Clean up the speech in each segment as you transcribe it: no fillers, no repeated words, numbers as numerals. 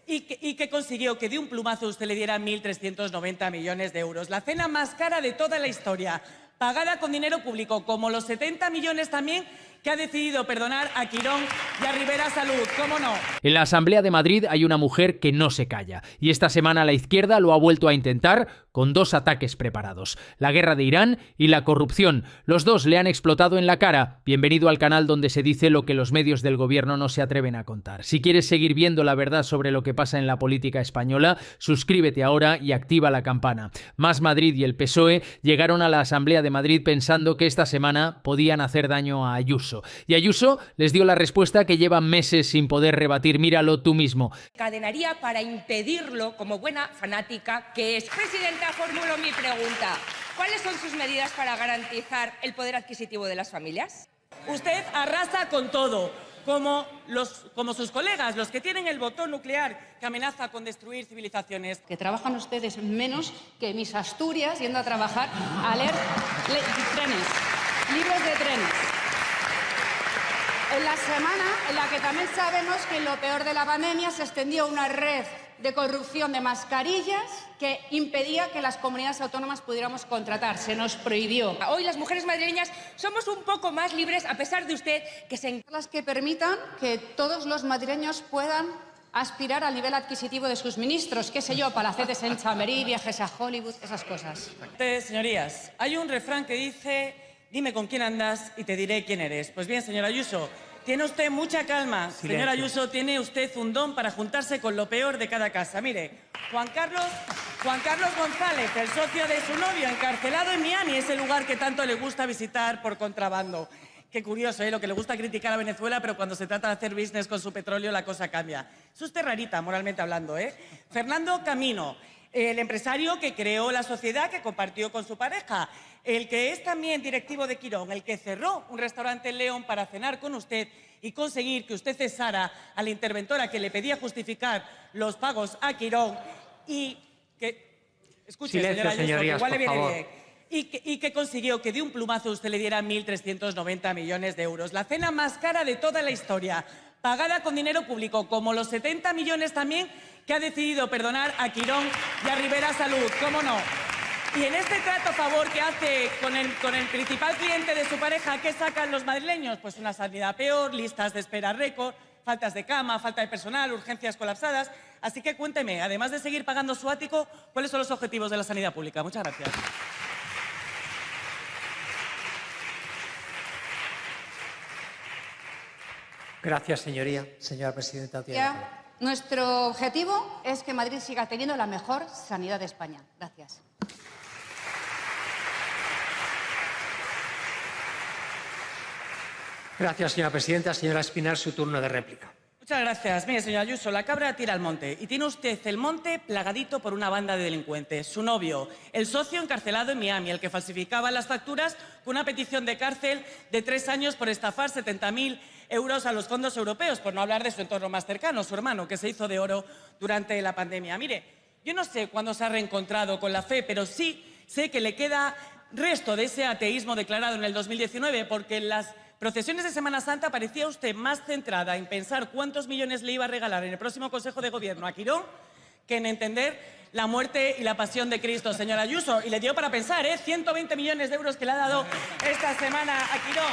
y que consiguió que de un plumazo usted le diera 1.390 millones de euros. La cena más cara de toda la historia, pagada con dinero público, como los 70 millones también que ha decidido perdonar a Quirón y a Rivera Salud, ¿cómo no? En la Asamblea de Madrid hay una mujer que no se calla, y esta semana la izquierda lo ha vuelto a intentar con dos ataques preparados: la guerra de Irán y la corrupción. Los dos le han explotado en la cara. Bienvenido al canal donde se dice lo que los medios del gobierno no se atreven a contar. Si quieres seguir viendo la verdad sobre lo que pasa en la política española, suscríbete ahora y activa la campana. Más Madrid y el PSOE llegaron a la Asamblea de Madrid pensando que esta semana podían hacer daño a Ayuso. Y Ayuso les dio la respuesta que llevan meses sin poder rebatir. Míralo tú mismo. Cadenaría para impedirlo como buena fanática que es. Presidenta, formulo mi pregunta. ¿Cuáles son sus medidas para garantizar el poder adquisitivo de las familias? Usted arrasa con todo, como sus colegas, los que tienen el botón nuclear que amenaza con destruir civilizaciones. Que trabajan ustedes menos que mis Asturias yendo a trabajar a leer libros de trenes. En la semana en la que también sabemos que en lo peor de la pandemia se extendió una red de corrupción de mascarillas que impedía que las comunidades autónomas pudiéramos contratar. Se nos prohibió. Hoy las mujeres madrileñas somos un poco más libres a pesar de usted que se... Las que permitan que todos los madrileños puedan aspirar al nivel adquisitivo de sus ministros, qué sé yo, palacetes en Chamberí, viajes a Hollywood, esas cosas. Señorías, hay un refrán que dice: dime con quién andas y te diré quién eres. Pues bien, señora Ayuso, tiene usted mucha calma. Silencio. Señora Ayuso, tiene usted un don para juntarse con lo peor de cada casa. Mire, Juan Carlos González, el socio de su novio, encarcelado en Miami, ese lugar que tanto le gusta visitar por contrabando. Qué curioso, ¿eh? Lo que le gusta criticar a Venezuela, pero cuando se trata de hacer business con su petróleo la cosa cambia. Es usted rarita, moralmente hablando, ¿eh? Fernando Camino, el empresario que creó la sociedad que compartió con su pareja, el que es también directivo de Quirón, el que cerró un restaurante en León para cenar con usted y conseguir que usted cesara a la interventora que le pedía justificar los pagos a Quirón y que... Escuche, Silencio, señora Ayuso, que igual le viene favor. bien. Y que consiguió que de un plumazo usted le diera 1.390 millones de euros. La cena más cara de toda la historia, pagada con dinero público, como los 70 millones también que ha decidido perdonar a Quirón y a Rivera Salud, ¿cómo no? Y en este trato a favor que hace con el principal cliente de su pareja, ¿qué sacan los madrileños? Pues una sanidad peor, listas de espera récord, faltas de cama, falta de personal, urgencias colapsadas. Así que cuénteme, además de seguir pagando su ático, ¿cuáles son los objetivos de la sanidad pública? Muchas gracias. Gracias, señora presidenta. Nuestro objetivo es que Madrid siga teniendo la mejor sanidad de España. Gracias. Gracias, señora presidenta. Señora Espinar, su turno de réplica. Muchas gracias. Mire, señora Ayuso, la cabra tira al monte y tiene usted el monte plagadito por una banda de delincuentes. Su novio, el socio encarcelado en Miami, el que falsificaba las facturas con una petición de cárcel de 3 años por estafar 70.000 euros a los fondos europeos, por no hablar de su entorno más cercano, su hermano, que se hizo de oro durante la pandemia. Mire, yo no sé cuándo se ha reencontrado con la fe, pero sí sé que le queda resto de ese ateísmo declarado en el 2019, porque en las procesiones de Semana Santa parecía usted más centrada en pensar cuántos millones le iba a regalar en el próximo Consejo de Gobierno a Quirón que en entender la muerte y la pasión de Cristo, señora Ayuso. Y le dio para pensar, 120 millones de euros que le ha dado esta semana a Quirón.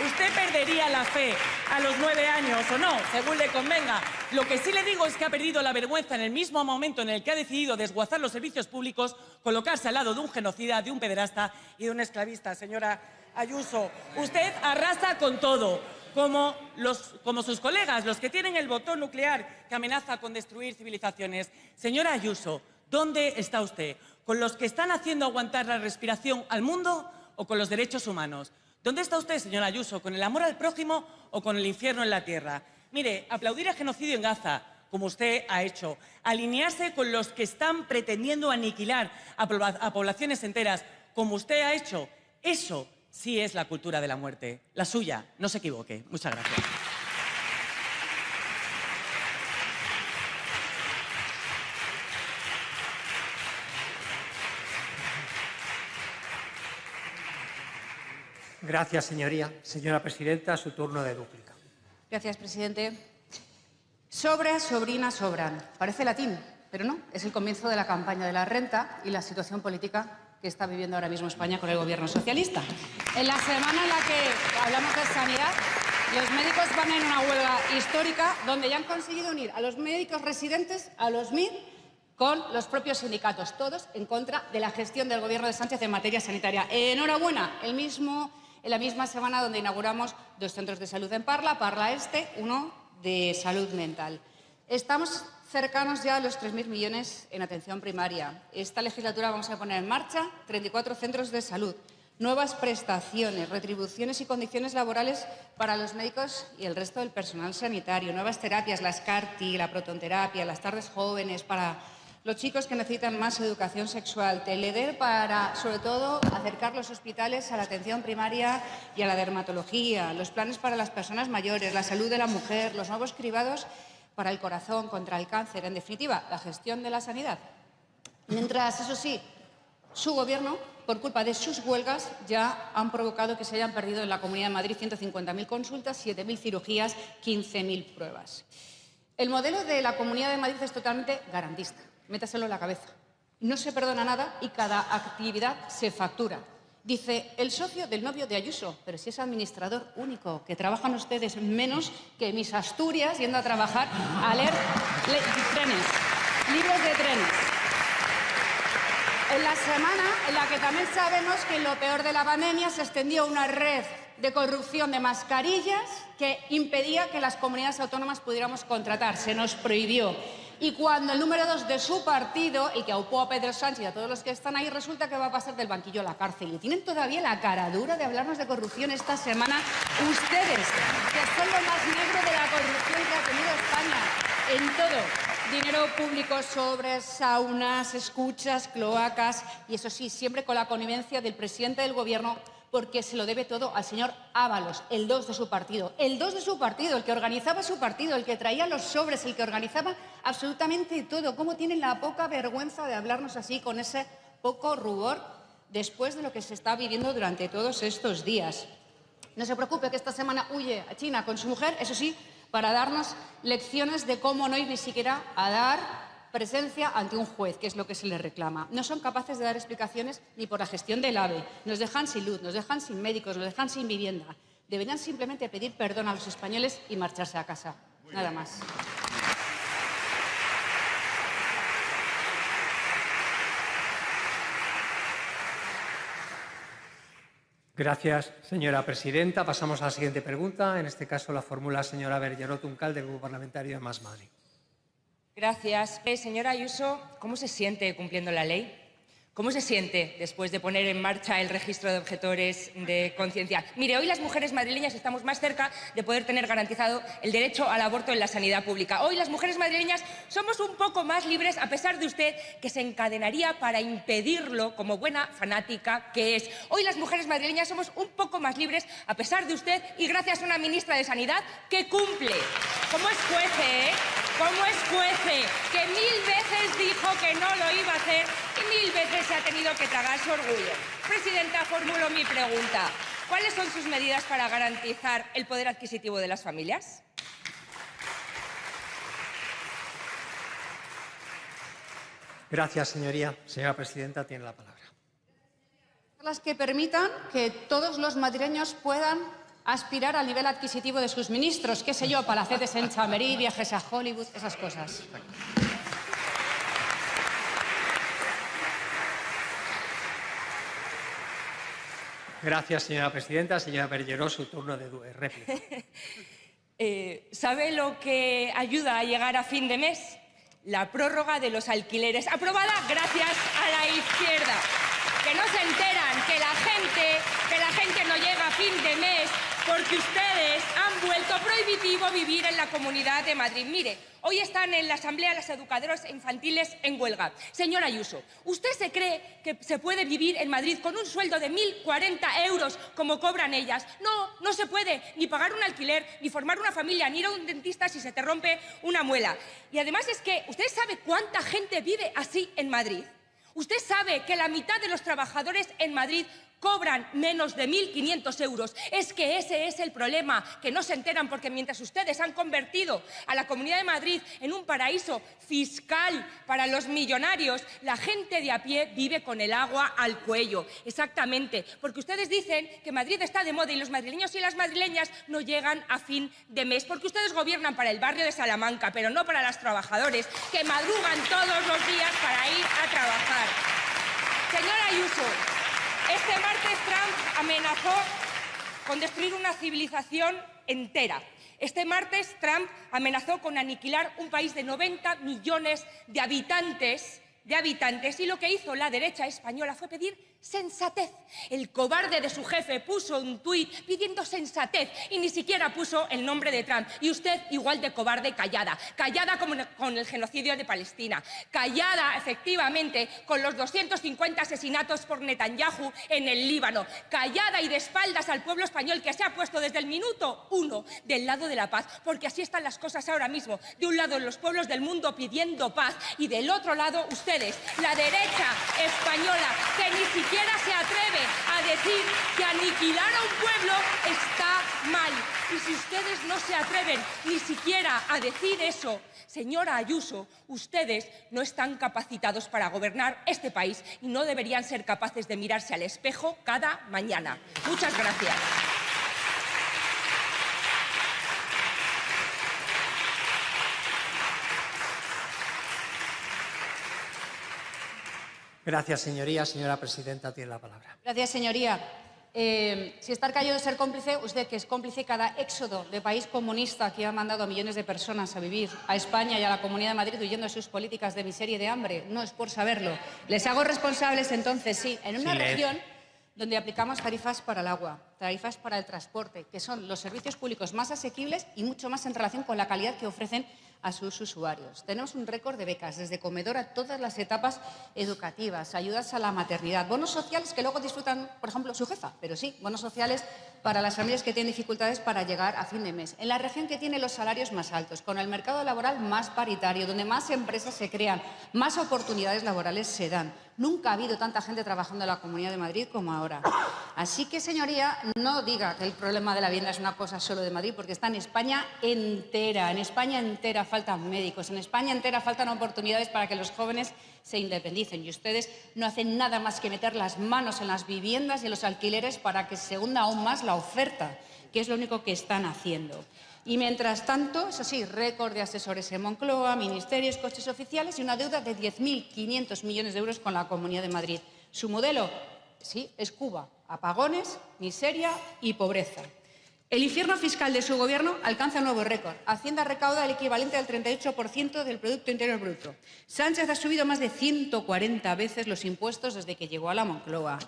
Usted perdería la fe a los 9 años o no, según le convenga. Lo que sí le digo es que ha perdido la vergüenza en el mismo momento en el que ha decidido desguazar los servicios públicos, colocarse al lado de un genocida, de un pederasta y de un esclavista, señora Ayuso. Usted arrasa con todo, como sus colegas, los que tienen el botón nuclear que amenaza con destruir civilizaciones. Señora Ayuso, ¿dónde está usted? ¿Con los que están haciendo aguantar la respiración al mundo o con los derechos humanos? ¿Dónde está usted, señora Ayuso? ¿Con el amor al prójimo o con el infierno en la tierra? Mire, aplaudir el genocidio en Gaza, como usted ha hecho, alinearse con los que están pretendiendo aniquilar a poblaciones enteras, como usted ha hecho, eso sí es la cultura de la muerte. La suya, no se equivoque. Muchas gracias. Gracias, señora presidenta. Su turno de réplica. Gracias, presidente. Sobra, sobrina, sobran. Parece latín, pero no, es el comienzo de la campaña de la renta y la situación política que está viviendo ahora mismo España con el gobierno socialista. En la semana en la que hablamos de sanidad, los médicos van en una huelga histórica donde ya han conseguido unir a los médicos residentes, a los MIR, con los propios sindicatos, todos en contra de la gestión del gobierno de Sánchez en materia sanitaria. Enhorabuena, en la misma semana donde inauguramos 2 centros de salud en Parla, Parla Este, uno de salud mental. Estamos cercanos ya a los 3.000 millones en atención primaria. Esta legislatura vamos a poner en marcha 34 centros de salud, nuevas prestaciones, retribuciones y condiciones laborales para los médicos y el resto del personal sanitario, nuevas terapias, las CAR-T, la protonterapia, las tardes jóvenes para los chicos que necesitan más educación sexual, Teleder para, sobre todo, acercar los hospitales a la atención primaria y a la dermatología, los planes para las personas mayores, la salud de la mujer, los nuevos cribados para el corazón, contra el cáncer, en definitiva, la gestión de la sanidad. Mientras, eso sí, su gobierno, por culpa de sus huelgas, ya han provocado que se hayan perdido en la Comunidad de Madrid 150.000 consultas, 7.000 cirugías, 15.000 pruebas. El modelo de la Comunidad de Madrid es totalmente garantista. Métaselo en la cabeza. No se perdona nada y cada actividad se factura. Dice el socio del novio de Ayuso, pero si es administrador único, que trabajan ustedes menos que mis Asturias yendo a trabajar a leer trenes, libros de trenes. En la semana en la que también sabemos que en lo peor de la pandemia se extendió una red de corrupción de mascarillas que impedía que las comunidades autónomas pudiéramos contratar, se nos prohibió. Y cuando el número 2 de su partido, el que aupó a Pedro Sánchez y a todos los que están ahí, resulta que va a pasar del banquillo a la cárcel. Y tienen todavía la cara dura de hablarnos de corrupción esta semana ustedes, que son lo más negro de la corrupción que ha tenido España en todo. Dinero público, sobres, saunas, escuchas, cloacas y eso sí, siempre con la connivencia del presidente del gobierno, porque se lo debe todo al señor Ábalos, el 2 de su partido. El 2 de su partido, el que organizaba su partido, el que traía los sobres, el que organizaba absolutamente todo. ¿Cómo tienen la poca vergüenza de hablarnos así, con ese poco rubor, después de lo que se está viviendo durante todos estos días? No se preocupe que esta semana huye a China con su mujer, eso sí, para darnos lecciones de cómo no ir ni siquiera a dar presencia ante un juez, que es lo que se les reclama. No son capaces de dar explicaciones ni por la gestión del AVE. Nos dejan sin luz, nos dejan sin médicos, nos dejan sin vivienda. Deberían simplemente pedir perdón a los españoles y marcharse a casa. Nada más. Gracias, señora presidenta. Pasamos a la siguiente pregunta. En este caso la formula la señora Bergeró Tuncal, del Grupo Parlamentario de Más Madrid. Gracias. Señora Ayuso, ¿cómo se siente cumpliendo la ley? ¿Cómo se siente después de poner en marcha el registro de objetores de conciencia? Mire, hoy las mujeres madrileñas estamos más cerca de poder tener garantizado el derecho al aborto en la sanidad pública. Hoy las mujeres madrileñas somos un poco más libres, a pesar de usted que se encadenaría para impedirlo como buena fanática que es. Hoy las mujeres madrileñas somos un poco más libres, a pesar de usted y gracias a una ministra de Sanidad que cumple. ¿Cómo es juece, ¿Cómo es juece? Que 1000 veces dijo que no lo iba a hacer y 1000 veces se ha tenido que tragar su orgullo. Presidenta, formulo mi pregunta. ¿Cuáles son sus medidas para garantizar el poder adquisitivo de las familias? Gracias, señoría. Señora presidenta, tiene la palabra. Las que permitan que todos los madrileños puedan aspirar al nivel adquisitivo de sus ministros, qué sé yo, palacetes en Chamberí, viajes a Hollywood, esas cosas. Gracias, señora presidenta. Señora Bergeró, su turno de réplica. ¿Sabe lo que ayuda a llegar a fin de mes? La prórroga de los alquileres, aprobada gracias a la izquierda. Que no se enteran que la gente no llega a fin de mes porque ustedes han vuelto prohibitivo vivir en la Comunidad de Madrid. Mire, hoy están en la Asamblea las educadoras infantiles en huelga. Señora Ayuso, ¿usted se cree que se puede vivir en Madrid con un sueldo de 1.040 euros como cobran ellas? No, no se puede ni pagar un alquiler, ni formar una familia, ni ir a un dentista si se te rompe una muela. Y además es que, ¿usted sabe cuánta gente vive así en Madrid? ¿Usted sabe que la mitad de los trabajadores en Madrid cobran menos de 1.500 euros. Es que ese es el problema, que no se enteran porque mientras ustedes han convertido a la Comunidad de Madrid en un paraíso fiscal para los millonarios, la gente de a pie vive con el agua al cuello. Exactamente, porque ustedes dicen que Madrid está de moda y los madrileños y las madrileñas no llegan a fin de mes, porque ustedes gobiernan para el barrio de Salamanca, pero no para los trabajadores que madrugan todos los días para ir a trabajar. Señora Ayuso, este martes Trump amenazó con destruir una civilización entera. Este martes Trump amenazó con aniquilar un país de 90 millones de habitantes, y lo que hizo la derecha española fue pedir sensatez. El cobarde de su jefe puso un tuit pidiendo sensatez y ni siquiera puso el nombre de Trump. Y usted, igual de cobarde, callada. Callada como con el genocidio de Palestina. Callada, efectivamente, con los 250 asesinatos por Netanyahu en el Líbano. Callada y de espaldas al pueblo español que se ha puesto desde el minuto 1 del lado de la paz. Porque así están las cosas ahora mismo. De un lado, los pueblos del mundo pidiendo paz y del otro lado, ustedes, la derecha española, que ni siquiera se atreve a decir que aniquilar a un pueblo está mal. Y si ustedes no se atreven ni siquiera a decir eso, señora Ayuso, ustedes no están capacitados para gobernar este país y no deberían ser capaces de mirarse al espejo cada mañana. Muchas gracias. Gracias, señoría. Señora presidenta, tiene la palabra. Gracias, señoría. Si estar callado es ser cómplice, usted que es cómplice cada éxodo de país comunista que ha mandado a millones de personas a vivir a España y a la Comunidad de Madrid huyendo de sus políticas de miseria y de hambre, no es por saberlo. Les hago responsables entonces, sí, en una región donde aplicamos tarifas para el agua, tarifas para el transporte, que son los servicios públicos más asequibles y mucho más en relación con la calidad que ofrecen a sus usuarios. Tenemos un récord de becas, desde comedor a todas las etapas educativas, ayudas a la maternidad, bonos sociales que luego disfrutan, por ejemplo, su jefa, pero sí, bonos sociales para las familias que tienen dificultades para llegar a fin de mes. En la región que tiene los salarios más altos, con el mercado laboral más paritario, donde más empresas se crean, más oportunidades laborales se dan. Nunca ha habido tanta gente trabajando en la Comunidad de Madrid como ahora. Así que, señoría, no diga que el problema de la vivienda es una cosa solo de Madrid, porque está en España entera. En España entera faltan médicos, en España entera faltan oportunidades para que los jóvenes se independicen. Y ustedes no hacen nada más que meter las manos en las viviendas y en los alquileres para que se hunda aún más la oferta, que es lo único que están haciendo. Y mientras tanto, eso sí, récord de asesores en Moncloa, ministerios, coches oficiales y una deuda de 10.500 millones de euros con la Comunidad de Madrid. Su modelo, sí, es Cuba. Apagones, miseria y pobreza. El infierno fiscal de su gobierno alcanza un nuevo récord. Hacienda recauda el equivalente al 38% del Producto Interior Bruto. Sánchez ha subido más de 140 veces los impuestos desde que llegó a la Moncloa.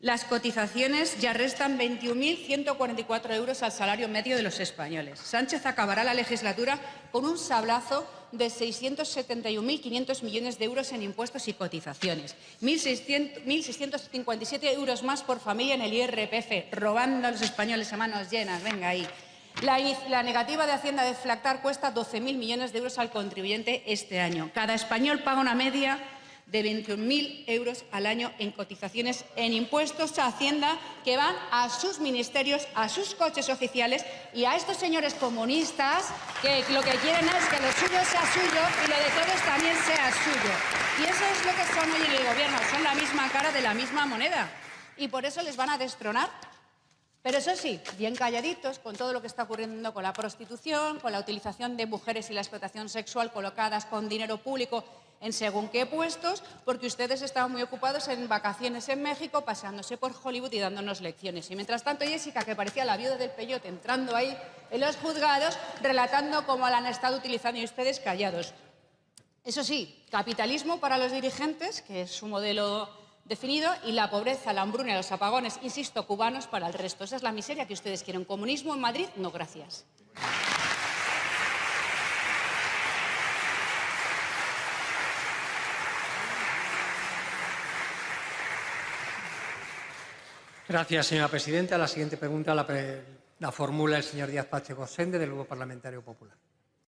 Las cotizaciones ya restan 21.144 euros al salario medio de los españoles. Sánchez acabará la legislatura con un sablazo de 671.500 millones de euros en impuestos y cotizaciones. 1.657 euros más por familia en el IRPF, robando a los españoles a manos llenas. Venga ahí. La negativa de Hacienda de deflactar cuesta 12.000 millones de euros al contribuyente este año. Cada español paga una media de 21.000 euros al año en cotizaciones en impuestos a Hacienda que van a sus ministerios, a sus coches oficiales y a estos señores comunistas que lo que quieren es que lo suyo sea suyo y lo de todos también sea suyo. Y eso es lo que son hoy en el gobierno, son la misma cara de la misma moneda. Y por eso les van a destronar. Pero eso sí, bien calladitos con todo lo que está ocurriendo con la prostitución, con la utilización de mujeres y la explotación sexual colocadas con dinero público en según qué puestos, porque ustedes estaban muy ocupados en vacaciones en México, paseándose por Hollywood y dándonos lecciones. Y mientras tanto, Jessica, que parecía la viuda del peyote, entrando ahí en los juzgados, relatando cómo la han estado utilizando y ustedes callados. Eso sí, capitalismo para los dirigentes, que es su modelo definido, y la pobreza, la hambruna y los apagones, insisto, cubanos para el resto. Esa es la miseria que ustedes quieren. Comunismo en Madrid, no gracias. Gracias, señora presidenta. La siguiente pregunta la formula el señor Díaz Pacheco Sende, del Grupo Parlamentario Popular.